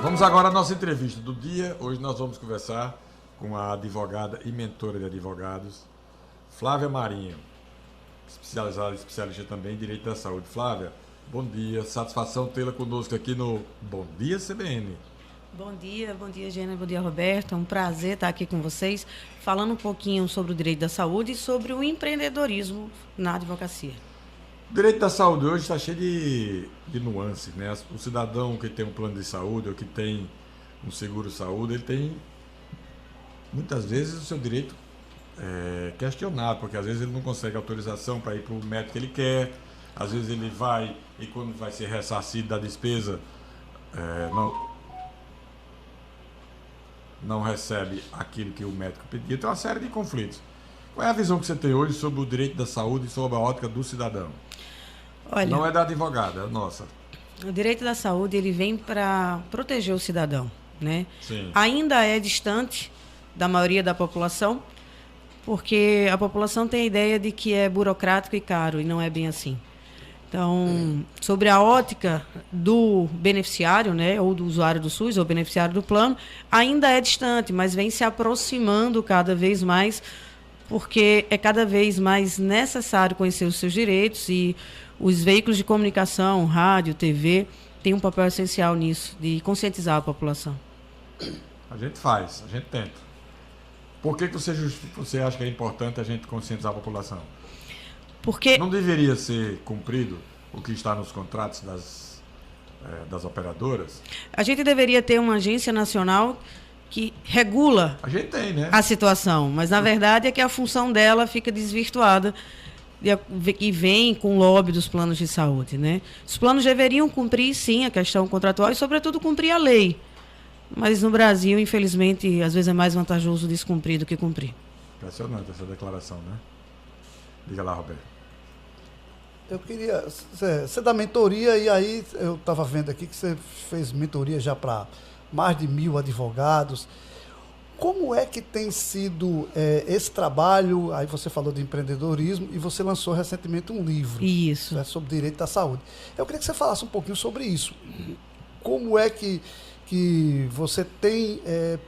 Vamos agora à nossa entrevista do dia. Hoje nós vamos conversar com a advogada e mentora de advogados, Flávia Marinho, especialista também em Direito da Saúde. Flávia, bom dia, satisfação tê-la conosco aqui no Bom Dia CBN. Bom dia, Gênia, bom dia, Roberto. É um prazer estar aqui com vocês, falando um pouquinho sobre o direito da saúde e sobre o empreendedorismo na advocacia. O direito da saúde hoje está cheio de nuances, né? O cidadão que tem um plano de saúde ou que tem um seguro-saúde, ele tem, muitas vezes, o seu direito questionado, porque às vezes ele não consegue autorização para ir para o médico que ele quer, às vezes ele vai e quando vai ser ressarcido da despesa, não recebe aquilo que o médico pediu. Então, uma série de conflitos. Qual é a visão que você tem hoje sobre o direito da saúde e sobre a ótica do cidadão? Olha, não é da advogada, é nossa. O direito da saúde ele vem para proteger o cidadão, né? Sim. Ainda é distante da maioria da população, porque a população tem a ideia de que é burocrático e caro, e não é bem assim. Então, sobre a ótica do beneficiário, né, ou do usuário do SUS, ou beneficiário do plano, ainda é distante, mas vem se aproximando cada vez mais, porque é cada vez mais necessário conhecer os seus direitos e os veículos de comunicação, rádio, TV, têm um papel essencial nisso, de conscientizar a população. A gente faz, a gente tenta. Por que você acha que é importante a gente conscientizar a população? Porque não deveria ser cumprido o que está nos contratos das operadoras? A gente deveria ter uma agência nacional que regula a gente tem, né? A situação, mas na verdade é que a função dela fica desvirtuada e vem com o lobby dos planos de saúde, né? Os planos deveriam cumprir, sim, a questão contratual e, sobretudo, cumprir a lei. Mas no Brasil, infelizmente, às vezes é mais vantajoso descumprir do que cumprir. Impressionante essa declaração, né? Diga lá, Roberto. Eu queria... Você dá mentoria e aí eu estava vendo aqui que você fez mentoria já para mais de 1.000 advogados. Como é que tem sido esse trabalho? Aí você falou de empreendedorismo e você lançou recentemente um livro. Isso. Sobre direito da saúde. Eu queria que você falasse um pouquinho sobre isso. Como é que você tem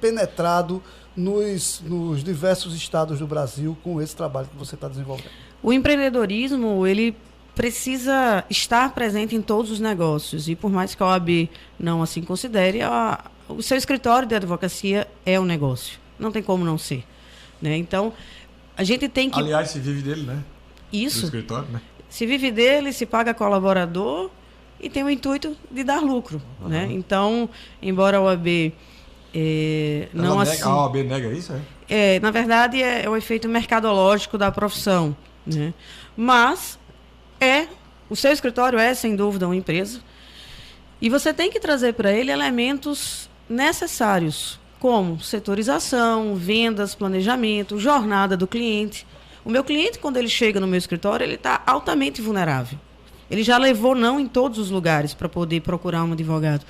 penetrado nos diversos estados do Brasil com esse trabalho que você está desenvolvendo? O empreendedorismo, ele precisa estar presente em todos os negócios. E por mais que a OAB não assim considere, o seu escritório de advocacia é um negócio. Não tem como não ser, né? Então, a gente tem que... Aliás, se vive dele, né? Isso. Do escritório, né? Se vive dele, se paga colaborador e tem o intuito de dar lucro, né? Então, embora a OAB não assim... A OAB nega isso, na verdade, é o efeito mercadológico da profissão, né? Mas o seu escritório é, sem dúvida, uma empresa e você tem que trazer para ele elementos necessários, como setorização, vendas, planejamento, jornada do cliente. O meu cliente, quando ele chega no meu escritório, ele está altamente vulnerável. Ele já levou não em todos os lugares para poder procurar um advogado.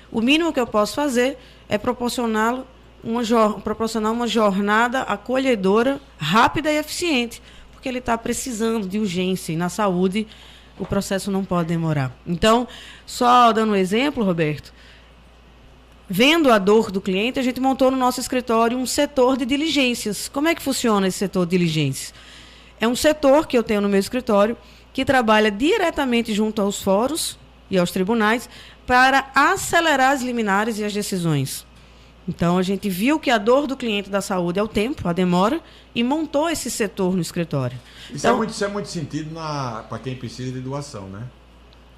O mínimo que eu posso fazer é proporcionar uma jornada acolhedora, rápida e eficiente, porque ele está precisando de urgência e na saúde o processo não pode demorar. Então, só dando um exemplo, Roberto, vendo a dor do cliente, a gente montou no nosso escritório um setor de diligências. Como é que funciona esse setor de diligências? É um setor que eu tenho no meu escritório que trabalha diretamente junto aos fóruns e aos tribunais para acelerar as liminares e as decisões. Então, a gente viu que a dor do cliente da saúde é o tempo, a demora, e montou esse setor no escritório. Isso é muito sentido para quem precisa de doação, né?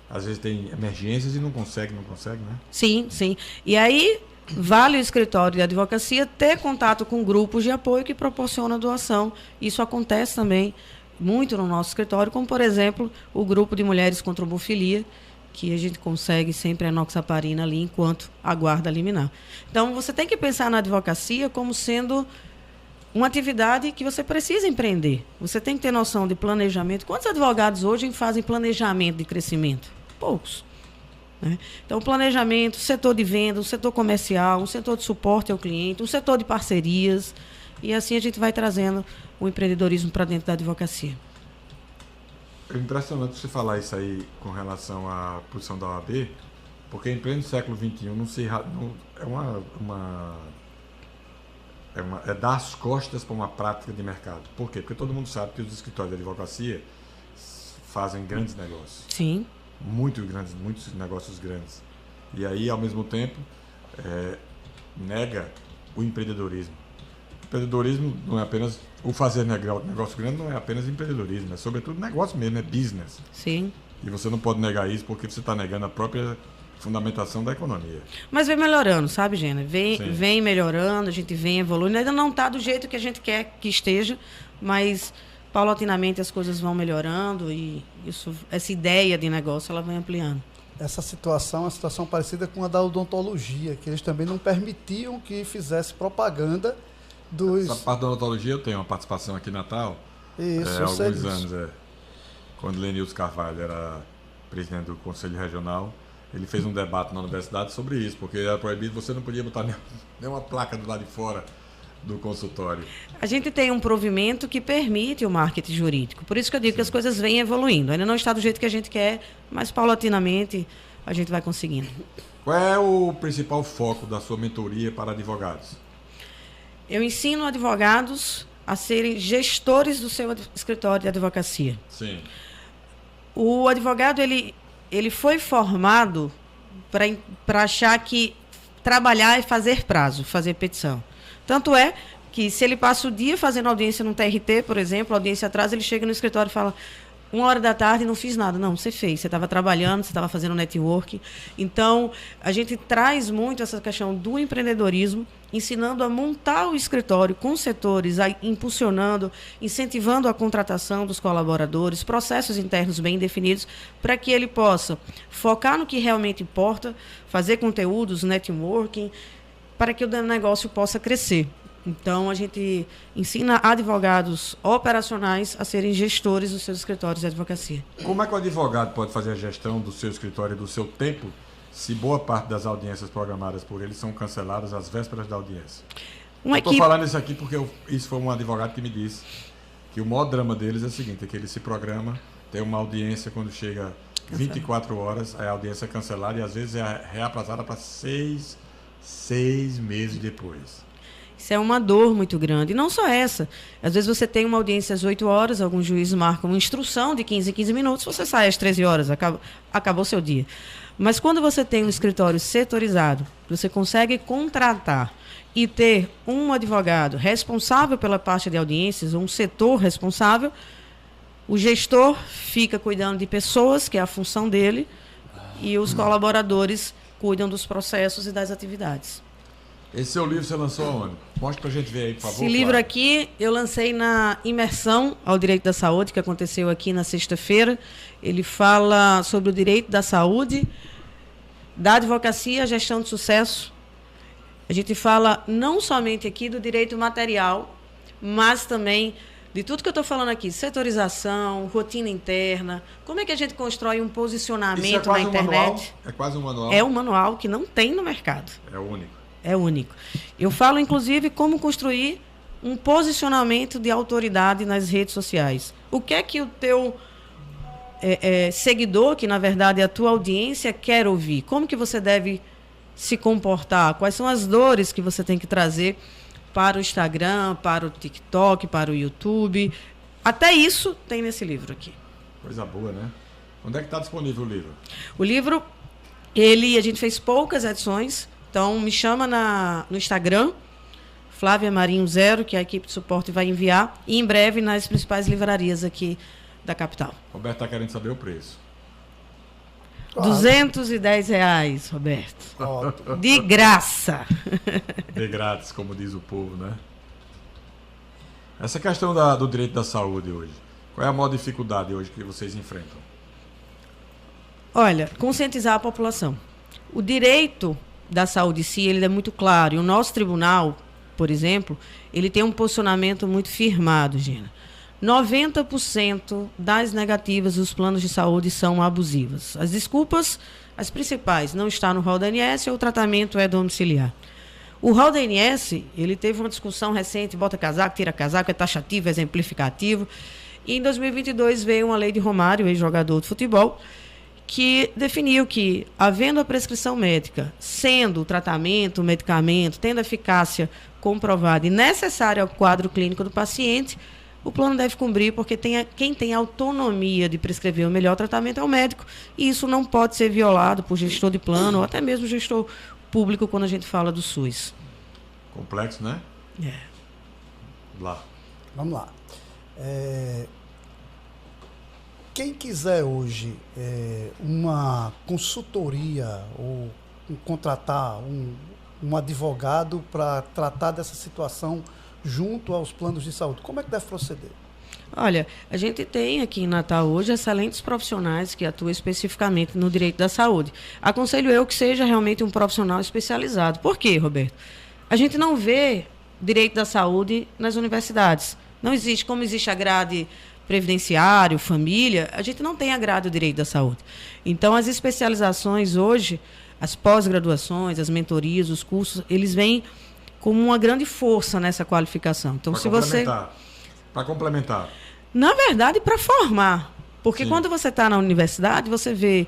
Às vezes tem emergências e não consegue, né? Sim, sim. E aí, vale o escritório de advocacia ter contato com grupos de apoio que proporcionam doação. Isso acontece também muito no nosso escritório, como, por exemplo, o grupo de mulheres com trombofilia, que a gente consegue sempre a enoxaparina ali enquanto aguarda a liminar. Então, você tem que pensar na advocacia como sendo uma atividade que você precisa empreender. Você tem que ter noção de planejamento. Quantos advogados hoje fazem planejamento de crescimento? Poucos. Né? Então, planejamento, setor de venda, um setor comercial, um setor de suporte ao cliente, um setor de parcerias. E assim a gente vai trazendo o empreendedorismo para dentro da advocacia. É impressionante você falar isso aí com relação à posição da OAB, Porque em pleno século XXI não se é dar as costas para uma prática de mercado. Por quê? Porque todo mundo sabe que os escritórios de advocacia fazem grandes negócios. Sim. Muito grandes, muitos negócios grandes. E aí, ao mesmo tempo, nega o empreendedorismo. O empreendedorismo não é apenas... O fazer negócio grande não é apenas empreendedorismo, é sobretudo negócio mesmo, é business. Sim. E você não pode negar isso porque você está negando a própria fundamentação da economia. Mas vem melhorando, sabe, Gena? Vem melhorando, a gente vem evoluindo. Ainda não está do jeito que a gente quer que esteja, mas paulatinamente as coisas vão melhorando e essa ideia de negócio ela vem ampliando. Essa situação é uma situação parecida com a da odontologia, que eles também não permitiam que fizesse propaganda dos... Essa parte da odontologia eu tenho uma participação aqui em Natal. Isso, há alguns anos, quando Lenilson Carvalho era presidente do Conselho Regional, ele fez um debate na universidade sobre isso, porque era proibido, você não podia botar nenhuma placa do lado de fora do consultório. A gente tem um provimento que permite o marketing jurídico. Por isso que eu digo que as coisas vêm evoluindo. Ainda não está do jeito que a gente quer, mas paulatinamente a gente vai conseguindo. Qual é o principal foco da sua mentoria para advogados? Eu ensino advogados a serem gestores do seu escritório de advocacia. Sim. O advogado, ele foi formado para achar que trabalhar é fazer prazo, fazer petição. Tanto é que se ele passa o dia fazendo audiência no TRT, por exemplo, audiência atrás, ele chega no escritório e fala 1h não fiz nada. Não, você fez, você estava trabalhando, você estava fazendo network. Então, a gente traz muito essa questão do empreendedorismo, ensinando a montar o escritório com setores, impulsionando, incentivando a contratação dos colaboradores, processos internos bem definidos, para que ele possa focar no que realmente importa, fazer conteúdos, networking, para que o negócio possa crescer. Então, a gente ensina advogados operacionais a serem gestores dos seus escritórios de advocacia. Como é que o advogado pode fazer a gestão do seu escritório e do seu tempo se boa parte das audiências programadas por ele são canceladas às vésperas da audiência? Estou falando isso aqui porque isso foi um advogado que me disse que o maior drama deles é o seguinte, é que ele se programa, tem uma audiência quando chega 24 horas, a audiência é cancelada e às vezes é reaprazada para 6 meses depois. Isso é uma dor muito grande. E não só essa. Às vezes você tem uma audiência às 8 horas, alguns juízes marcam uma instrução de 15 em 15 minutos, você sai às 13 horas, acabou o seu dia. Mas quando você tem um escritório setorizado, você consegue contratar e ter um advogado responsável pela parte de audiências, um setor responsável, o gestor fica cuidando de pessoas, que é a função dele, e os colaboradores cuidam dos processos e das atividades. Esse seu livro você lançou aonde? Mostra pra gente ver aí, por favor. Esse livro aqui eu lancei na imersão ao direito da saúde, que aconteceu aqui na sexta-feira. Ele fala sobre o direito da saúde, da advocacia, a gestão de sucesso. A gente fala não somente aqui do direito material, mas também de tudo que eu estou falando aqui, setorização, rotina interna, como é que a gente constrói um posicionamento na internet. É quase um manual? É um manual que não tem no mercado. É o único. É único. Eu falo, inclusive, como construir um posicionamento de autoridade nas redes sociais. O que é que o teu seguidor, que na verdade é a tua audiência, quer ouvir? Como que você deve se comportar? Quais são as dores que você tem que trazer para o Instagram, para o TikTok, para o YouTube? Até isso tem nesse livro aqui. Coisa boa, né? Onde é que está disponível o livro? O livro, a gente fez poucas edições. Então, me chama no Instagram, Flávia Marinho 0, que a equipe de suporte vai enviar, e em breve nas principais livrarias aqui da capital. Roberto está querendo saber o preço. R$210, Roberto. Ótimo. De graça. De grátis, como diz o povo, né? Essa questão do direito da saúde hoje, qual é a maior dificuldade hoje que vocês enfrentam? Olha, conscientizar a população. O direito da saúde em si, ele é muito claro. E o nosso tribunal, por exemplo, ele tem um posicionamento muito firmado, Gina. 90% das negativas dos planos de saúde são abusivas. As desculpas, as principais, não está no rol da ANS, ou o tratamento é domiciliar. O rol da ANS, ele teve uma discussão recente, bota casaco, tira casaco, é taxativo, é exemplificativo. E em 2022 veio uma lei de Romário, ex-jogador de futebol, que definiu que, havendo a prescrição médica, sendo o tratamento, o medicamento, tendo eficácia comprovada e necessária ao quadro clínico do paciente, o plano deve cumprir, porque quem tem autonomia de prescrever o melhor tratamento é o médico, e isso não pode ser violado por gestor de plano ou até mesmo gestor público quando a gente fala do SUS. Complexo, né? É. Vamos lá. Quem quiser hoje uma consultoria ou contratar um advogado para tratar dessa situação junto aos planos de saúde, como é que deve proceder? Olha, a gente tem aqui em Natal hoje excelentes profissionais que atuam especificamente no direito da saúde. Aconselho eu que seja realmente um profissional especializado. Por quê, Roberto? A gente não vê direito da saúde nas universidades. Não existe, como existe a grade previdenciário, família, a gente não tem a grade do direito da saúde. Então, as especializações hoje, as pós-graduações, as mentorias, os cursos, eles vêm como uma grande força nessa qualificação. Então, se você... Para complementar. Na verdade, para formar. Porque quando você está na universidade, você vê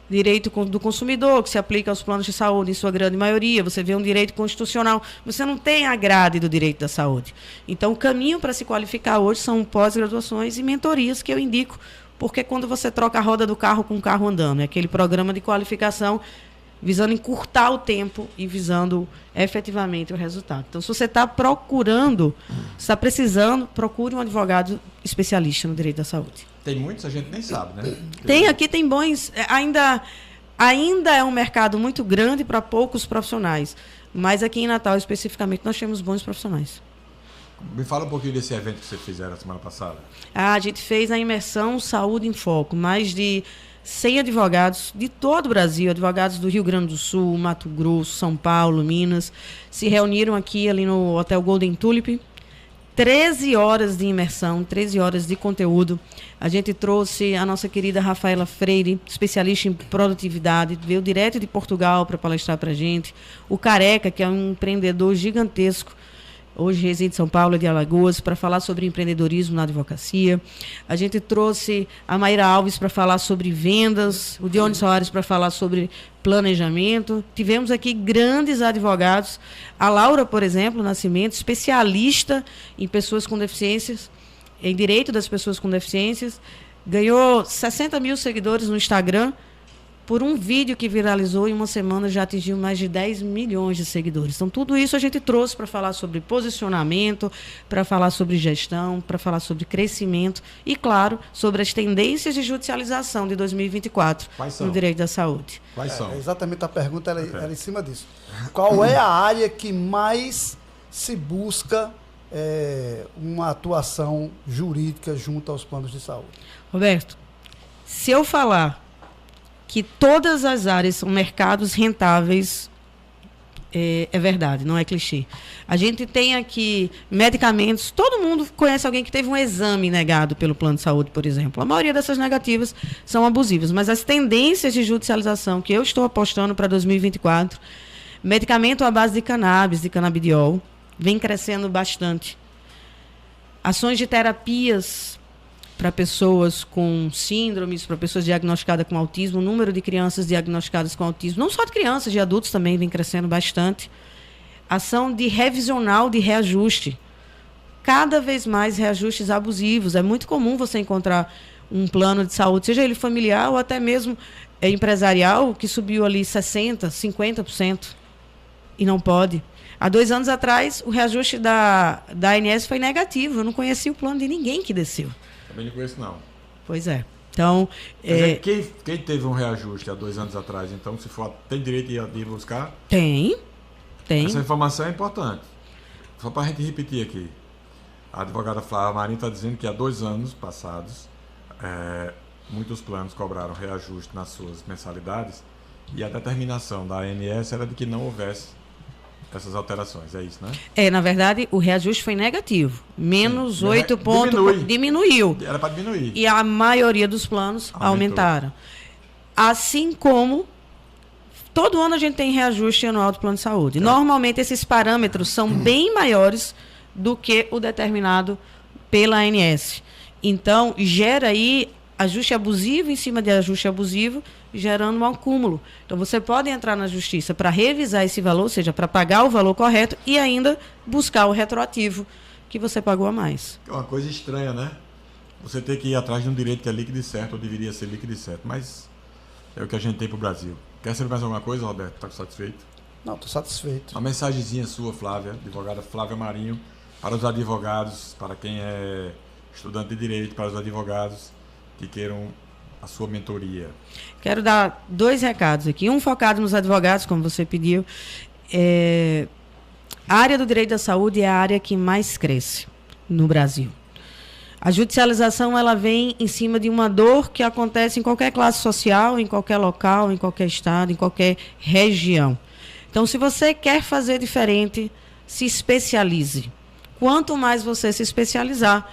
direito do consumidor, que se aplica aos planos de saúde, em sua grande maioria. Você vê um direito constitucional. Você não tem a grade do direito da saúde. Então, o caminho para se qualificar hoje são pós-graduações e mentorias que eu indico. Porque quando você troca a roda do carro com o carro andando, é aquele programa de qualificação visando encurtar o tempo e visando efetivamente o resultado. Então, se você está procurando, está precisando, procure um advogado especialista no direito da saúde. Tem muitos, a gente nem sabe, né? Tem bons... Ainda é um mercado muito grande para poucos profissionais, mas aqui em Natal, especificamente, nós temos bons profissionais. Me fala um pouquinho desse evento que vocês fizeram a semana passada. A gente fez a imersão Saúde em Foco, mais de 100 advogados de todo o Brasil, advogados do Rio Grande do Sul, Mato Grosso, São Paulo, Minas, se reuniram aqui ali no Hotel Golden Tulip. 13 horas de imersão, 13 horas de conteúdo. A gente trouxe a nossa querida Rafaela Freire, especialista em produtividade, veio direto de Portugal para palestrar para a gente. O Careca, que é um empreendedor gigantesco, hoje reside em São Paulo e de Alagoas, para falar sobre empreendedorismo na advocacia. A gente trouxe a Maíra Alves para falar sobre vendas, o Dione Soares para falar sobre planejamento. Tivemos aqui grandes advogados. A Laura, por exemplo, Nascimento, especialista em pessoas com deficiências, em direito das pessoas com deficiências, ganhou 60 mil seguidores no Instagram. Por um vídeo que viralizou em uma semana, já atingiu mais de 10 milhões de seguidores. Então, tudo isso a gente trouxe para falar sobre posicionamento, para falar sobre gestão, para falar sobre crescimento e, claro, sobre as tendências de judicialização de 2024 no direito da saúde. Quais são? Exatamente, a pergunta era em cima disso. Qual é a área que mais se busca uma atuação jurídica junto aos planos de saúde? Roberto, se eu falar que todas as áreas são mercados rentáveis, é verdade, não é clichê. A gente tem aqui medicamentos, todo mundo conhece alguém que teve um exame negado pelo plano de saúde, por exemplo. A maioria dessas negativas são abusivas, mas as tendências de judicialização que eu estou apostando para 2024, medicamento à base de cannabis, de canabidiol, vem crescendo bastante. Ações de terapias para pessoas com síndromes, para pessoas diagnosticadas com autismo, o número de crianças diagnosticadas com autismo, não só de crianças, de adultos também vem crescendo bastante. Ação de revisional de reajuste. Cada vez mais reajustes abusivos. É muito comum você encontrar um plano de saúde, seja ele familiar ou até mesmo empresarial, que subiu ali 60%, 50%. E não pode. Há 2 anos atrás, o reajuste da ANS foi negativo. Eu não conhecia o plano de ninguém que desceu. Também não conheço, não. Pois é. Então, quem teve um reajuste há 2 anos atrás, então, se for, tem direito de ir buscar? Tem. Essa informação é importante. Só para a gente repetir aqui. A advogada Flávia Marinho está dizendo que há 2 anos passados, muitos planos cobraram reajuste nas suas mensalidades e a determinação da ANS era de que não houvesse essas alterações, é isso, né? Na verdade, o reajuste foi negativo. Menos 8 pontos. Diminuiu. Era para diminuir. E a maioria dos planos aumentaram. Assim como todo ano a gente tem reajuste anual do plano de saúde. Normalmente, esses parâmetros são bem maiores do que o determinado pela ANS. Então, gera aí ajuste abusivo em cima de ajuste abusivo gerando um acúmulo. Então, você pode entrar na justiça para revisar esse valor, ou seja, para pagar o valor correto e ainda buscar o retroativo que você pagou a mais. É uma coisa estranha, né? Você tem que ir atrás de um direito que é líquido e certo, ou deveria ser líquido e certo, mas é o que a gente tem para o Brasil. Quer saber mais alguma coisa, Roberto? Está satisfeito? Não, estou satisfeito. Uma mensagenzinha sua, Flávia, advogada Flávia Marinho, para os advogados, para quem é estudante de direito, para os advogados que queiram a sua mentoria. Quero dar 2 recados aqui. Um focado nos advogados, como você pediu. A área do direito da saúde é a área que mais cresce no Brasil. A judicialização ela vem em cima de uma dor que acontece em qualquer classe social, em qualquer local, em qualquer estado, em qualquer região. Então, se você quer fazer diferente, se especialize. Quanto mais você se especializar,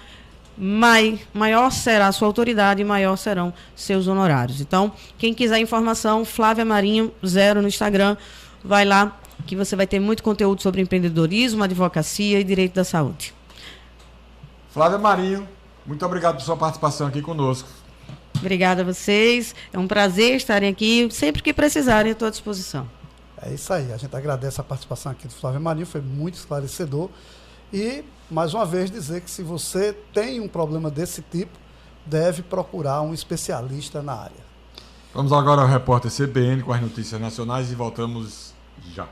maior será a sua autoridade e maior serão seus honorários. Então, quem quiser informação, Flávia Marinho 0 no Instagram, vai lá que você vai ter muito conteúdo sobre empreendedorismo, advocacia e direito da saúde. Flávia Marinho, muito obrigado por sua participação aqui conosco. Obrigada a vocês, é um prazer estarem aqui, sempre que precisarem, estou à disposição. É isso aí, a gente agradece a participação aqui do Flávio Marinho, foi muito esclarecedor. E, mais uma vez, dizer que se você tem um problema desse tipo, deve procurar um especialista na área. Vamos agora ao repórter CBN com as notícias nacionais e voltamos já.